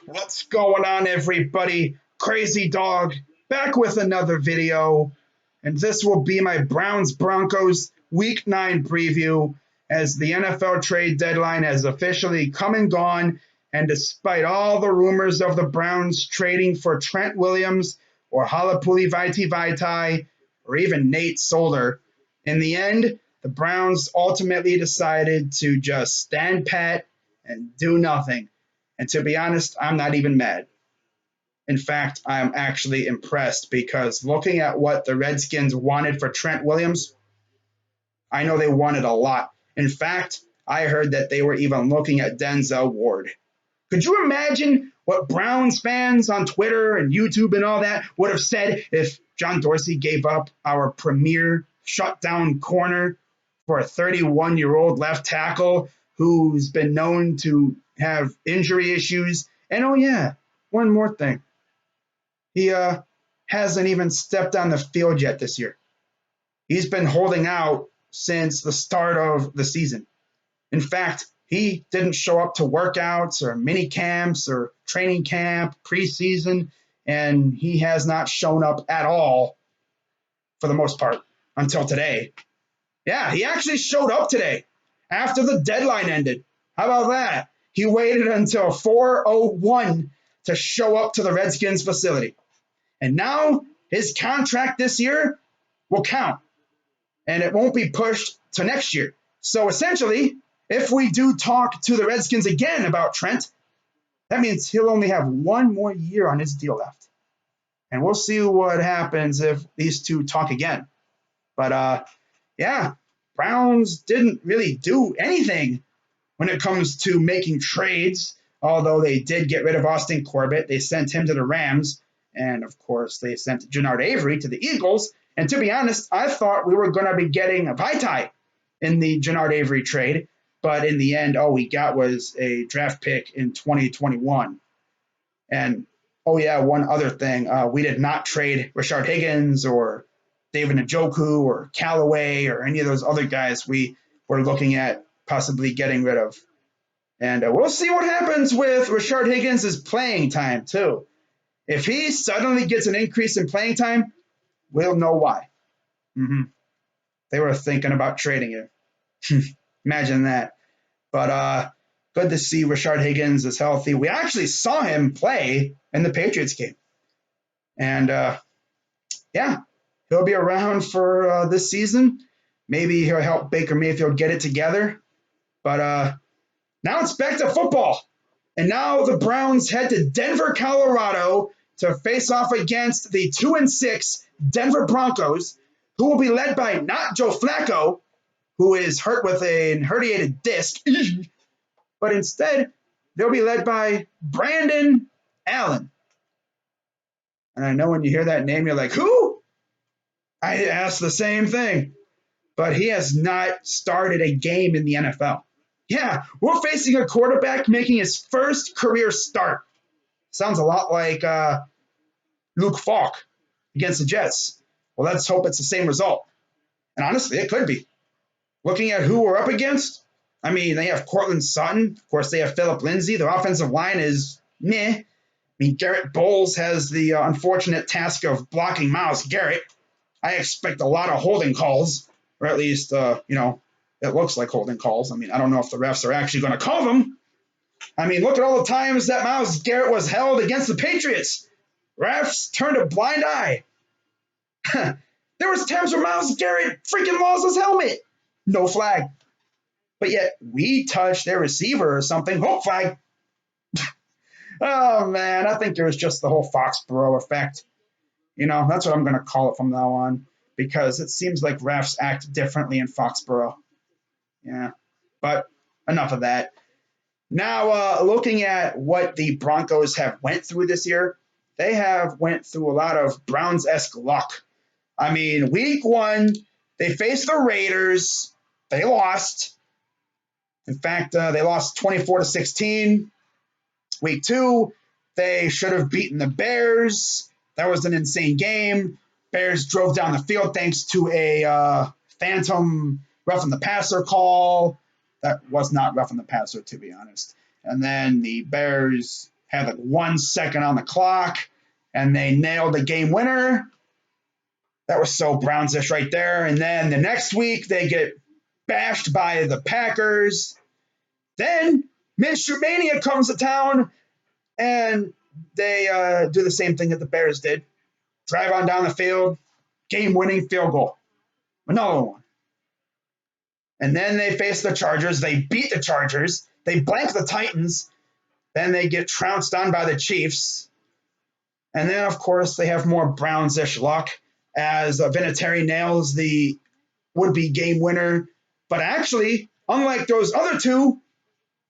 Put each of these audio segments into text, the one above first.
What's going on, everybody? Crazy Dog back with another video, and this will be my Browns Broncos Week 9 preview as the NFL trade deadline has officially come and gone. And despite all the rumors of the Browns trading for Trent Williams or Halapuli Vaitai Vaitai or even Nate Solder, in the end, the Browns ultimately decided to just stand pat and do nothing. And to be honest, I'm not even mad. In fact, I'm actually impressed because looking at what the Redskins wanted for Trent Williams, I know they wanted a lot. In fact, I heard that they were even looking at Denzel Ward. Could you imagine what Browns fans on Twitter and YouTube and all that would have said if John Dorsey gave up our premier shutdown corner for a 31-year-old left tackle who's been known to have injury issues? And oh, yeah, one more thing. He hasn't even stepped on the field yet this year. He's been holding out since the start of the season. In fact, he didn't show up to workouts or mini camps or training camp preseason, and he has not shown up at all for the most part until today. Yeah, he actually showed up today after the deadline ended. How about that? He waited until 4:01 to show up to the Redskins facility. And now his contract this year will count, and it won't be pushed to next year. So essentially, if we do talk to the Redskins again about Trent, that means he'll only have one more year on his deal left. And we'll see what happens if these two talk again. But yeah, Browns didn't really do anything when it comes to making trades, although they did get rid of Austin Corbett. They sent him to the Rams. And of course, they sent Jannard Avery to the Eagles. And to be honest, I thought we were going to be getting a Vaitai in the Jannard Avery trade. But in the end, all we got was a draft pick in 2021. And oh, yeah, one other thing. We did not trade Rashard Higgins or David Njoku or Callaway or any of those other guys we were looking at possibly getting rid of. And we'll see what happens with Rashard Higgins' playing time, too. If he suddenly gets an increase in playing time, we'll know why. They were thinking about trading it. Imagine that. But good to see Rashard Higgins is healthy. We actually saw him play in the Patriots game. And yeah, he'll be around for this season. Maybe he'll help Baker Mayfield get it together. But now it's back to football. And now the Browns head to Denver, Colorado to face off against the 2-6 Denver Broncos, who will be led by not Joe Flacco, who is hurt with an herniated disc, but instead they'll be led by Brandon Allen. And I know when you hear that name, you're like, who? I asked the same thing, but he has not started a game in the NFL. Yeah, we're facing a quarterback making his first career start. Sounds a lot like Luke Falk against the Jets. Well, let's hope it's the same result. And honestly, it could be. Looking at who we're up against, I mean, they have Cortland Sutton. Of course, they have Phillip Lindsay. Their offensive line is meh. I mean, Garrett Bowles has the unfortunate task of blocking Myles Garrett. I expect a lot of holding calls, or at least, it looks like holding calls. I mean, I don't know if the refs are actually going to call them. I mean, look at all the times that Myles Garrett was held against the Patriots. Refs turned a blind eye. There was times where Myles Garrett freaking lost his helmet. No flag. But yet, we touched their receiver or something. Oh, flag. Oh, man, I think it was just the whole Foxborough effect. That's what I'm going to call it from now on, because it seems like refs act differently in Foxborough. Yeah, but enough of that. Now, looking at what the Broncos have went through this year, they have went through a lot of Browns-esque luck. I mean, week 1, they faced the Raiders. They lost. In fact, they lost 24-16. Week 2, they should have beaten the Bears. That was an insane game. Bears drove down the field thanks to a phantom roughing the passer call. That was not roughing the passer, to be honest. And then the Bears had like 1 second on the clock, and they nailed the game winner. That was so Browns-ish right there. And then the next week, they get bashed by the Packers. Then Minshew Mania comes to town, and they do the same thing that the Bears did. Drive on down the field, game-winning field goal. Another one. And then they face the Chargers. They beat the Chargers. They blank the Titans. Then they get trounced on by the Chiefs. And then, of course, they have more Browns-ish luck as Vinatieri nails the would-be game winner. But actually, unlike those other two,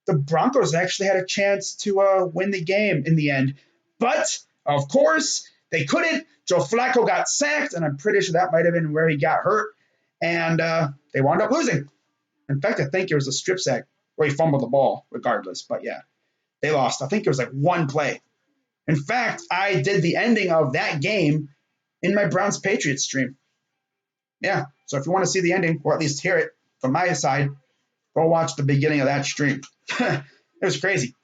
the Broncos actually had a chance to win the game in the end. But, of course, they couldn't. Joe Flacco got sacked, and I'm pretty sure that might have been where he got hurt. And they wound up losing. In fact, I think it was a strip sack where he fumbled the ball regardless. But, yeah, they lost. I think it was like one play. In fact, I did the ending of that game in my Browns-Patriots stream. Yeah, so if you want to see the ending, or at least hear it from my side, go watch the beginning of that stream. It was crazy.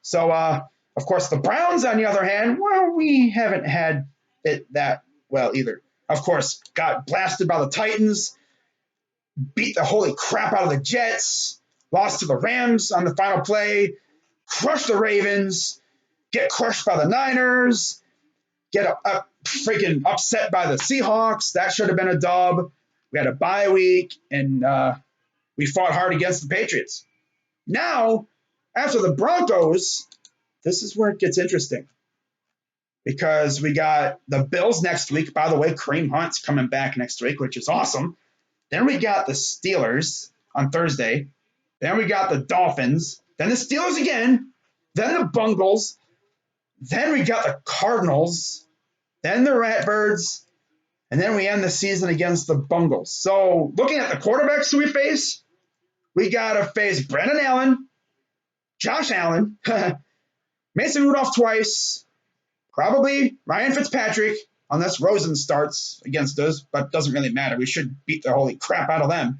So, of course, the Browns, on the other hand, well, we haven't had it that well either. Of course, got blasted by the Titans, beat the holy crap out of the Jets, lost to the Rams on the final play, crushed the Ravens, get crushed by the Niners, get freaking upset by the Seahawks. That should have been a dub. We had a bye week, and we fought hard against the Patriots. Now, after the Broncos, this is where it gets interesting. Because we got the Bills next week. By the way, Kareem Hunt's coming back next week, which is awesome. Then we got the Steelers on Thursday. Then we got the Dolphins. Then the Steelers again. Then the Bungles. Then we got the Cardinals. Then the Ratbirds. And then we end the season against the Bungles. So looking at the quarterbacks who we face, we got to face Brandon Allen, Josh Allen, Mason Rudolph twice, probably Ryan Fitzpatrick, unless Rosen starts against us, but doesn't really matter. We should beat the holy crap out of them.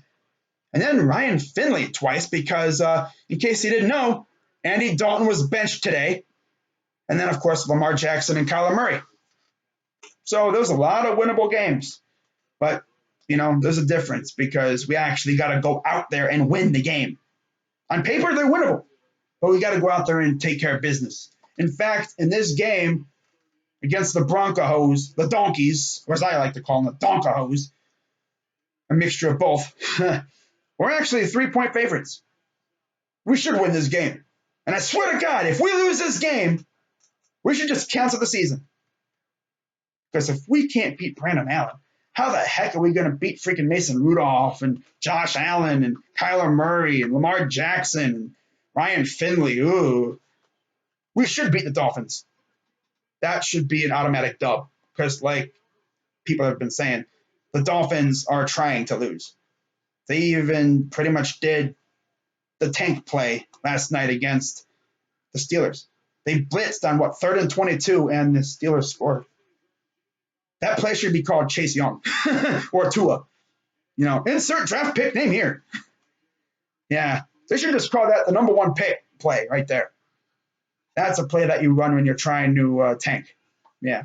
And then Ryan Finley twice because, in case you didn't know, Andy Dalton was benched today. And then, of course, Lamar Jackson and Kyler Murray. So there's a lot of winnable games. But, there's a difference because we actually got to go out there and win the game. On paper, they're winnable. But we got to go out there and take care of business. In fact, in this game against the Broncos, the Donkeys, or as I like to call them, the Donkahos, a mixture of both, we're actually 3-point favorites. We should win this game. And I swear to God, if we lose this game, we should just cancel the season. Because if we can't beat Brandon Allen, how the heck are we going to beat freaking Mason Rudolph and Josh Allen and Kyler Murray and Lamar Jackson and Ryan Finley? Ooh. We should beat the Dolphins. That should be an automatic dub. Because like people have been saying, the Dolphins are trying to lose. They even pretty much did the tank play last night against the Steelers. They blitzed on, 3rd and 22, and the Steelers scored. That play should be called Chase Young or Tua. Insert draft pick name here. Yeah, they should just call that the number 1 pick play right there. That's a play that you run when you're trying to tank. Yeah.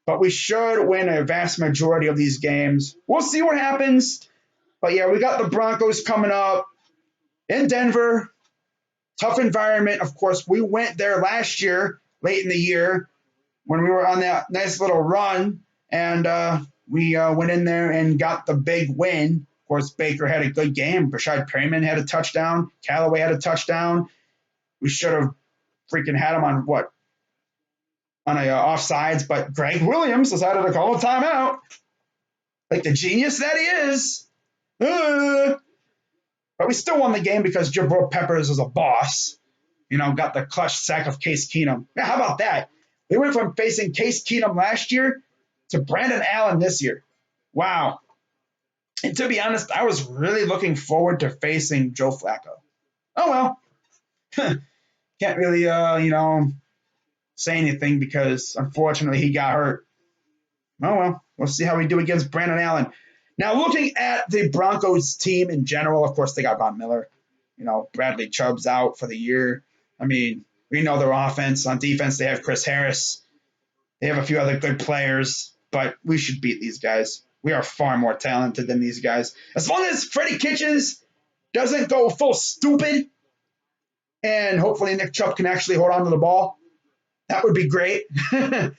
But we should win a vast majority of these games. We'll see what happens. But, yeah, we got the Broncos coming up in Denver. Tough environment. Of course, we went there last year, late in the year, when we were on that nice little run. And we went in there and got the big win. Of course, Baker had a good game. Rashad Perryman had a touchdown. Callaway had a touchdown. We should have freaking had him on on a offsides, but Greg Williams decided to call a timeout. Like the genius that he is. But we still won the game because Jabril Peppers is a boss. Got the clutch sack of Case Keenum. Yeah, how about that? We went from facing Case Keenum last year to Brandon Allen this year. Wow. And to be honest, I was really looking forward to facing Joe Flacco. Oh, well. Can't really, say anything because, unfortunately, he got hurt. Oh, well. We'll see how we do against Brandon Allen. Now, looking at the Broncos team in general, of course, they got Von Miller. Bradley Chubb's out for the year. I mean, We know their offense. On defense, they have Chris Harris. They have a few other good players, but we should beat these guys. We are far more talented than these guys. As long as Freddie Kitchens doesn't go full stupid, and hopefully Nick Chubb can actually hold on to the ball, that would be great. And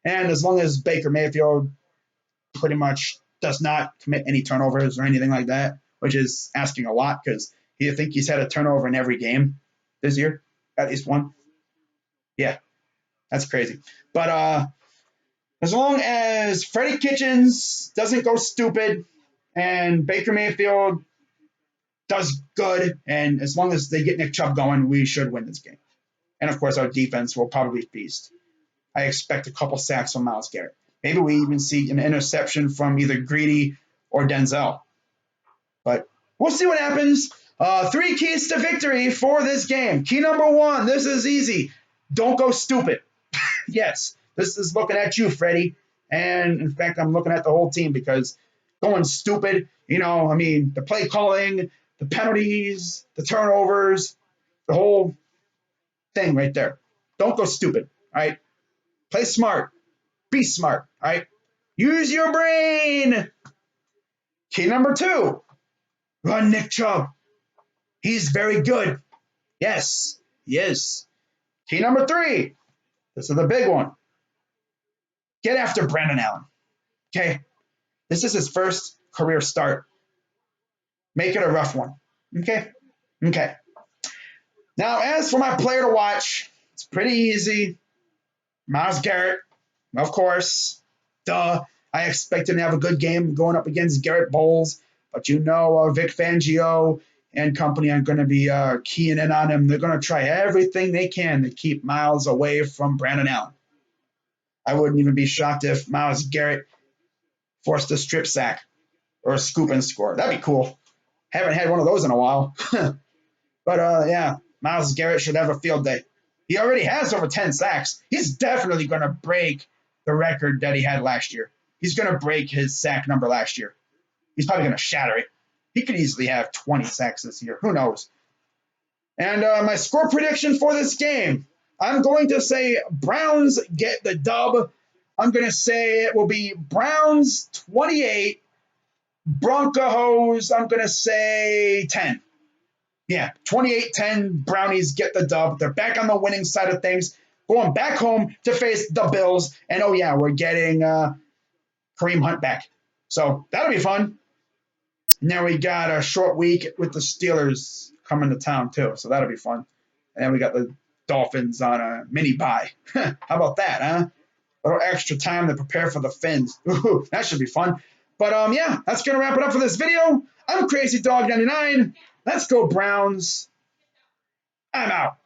as long as Baker Mayfield pretty much does not commit any turnovers or anything like that, which is asking a lot because you think he's had a turnover in every game this year, at least one. Yeah, that's crazy. But as long as Freddie Kitchens doesn't go stupid and Baker Mayfield does good, and as long as they get Nick Chubb going, we should win this game. And of course, our defense will probably feast. I expect a couple sacks from Myles Garrett. Maybe we even see an interception from either Greedy or Denzel. But we'll see what happens. 3 keys to victory for this game. Key number 1, this is easy. Don't go stupid. Yes, this is looking at you, Freddie. And in fact, I'm looking at the whole team because going stupid, the play calling, the penalties, the turnovers, the whole thing right there. Don't go stupid, all right? Play smart. Be smart, all right? Use your brain. Key number 2, run Nick Chubb. He's very good. Yes, yes. Key number 3, this is the big one. Get after Brandon Allen, okay? This is his first career start. Make it a rough one, okay? Okay. Now, as for my player to watch, it's pretty easy. Myles Garrett, of course. Duh. I expect him to have a good game going up against Garrett Bowles. But Vic Fangio and company are going to be keying in on him. They're going to try everything they can to keep Myles away from Brandon Allen. I wouldn't even be shocked if Myles Garrett forced a strip sack or a scoop and score. That'd be cool. Haven't had one of those in a while. But yeah, Myles Garrett should have a field day. He already has over 10 sacks. He's definitely going to break the record that he had last year. He's going to break his sack number last year. He's probably going to shatter it. He could easily have 20 sacks this year. Who knows? And my score prediction for this game, I'm going to say Browns get the dub. I'm going to say it will be Browns 28, Broncos, I'm going to say 10. Yeah, 28-10, Brownies get the dub. They're back on the winning side of things, going back home to face the Bills. And, oh, yeah, we're getting Kareem Hunt back. So that'll be fun. Now we got a short week with the Steelers coming to town, too. So that'll be fun. And then we got the Dolphins on a mini bye. How about that, huh? A little extra time to prepare for the Fins. Ooh, that should be fun. But, yeah, that's going to wrap it up for this video. I'm Crazy Dog 99. Let's go, Browns. I'm out.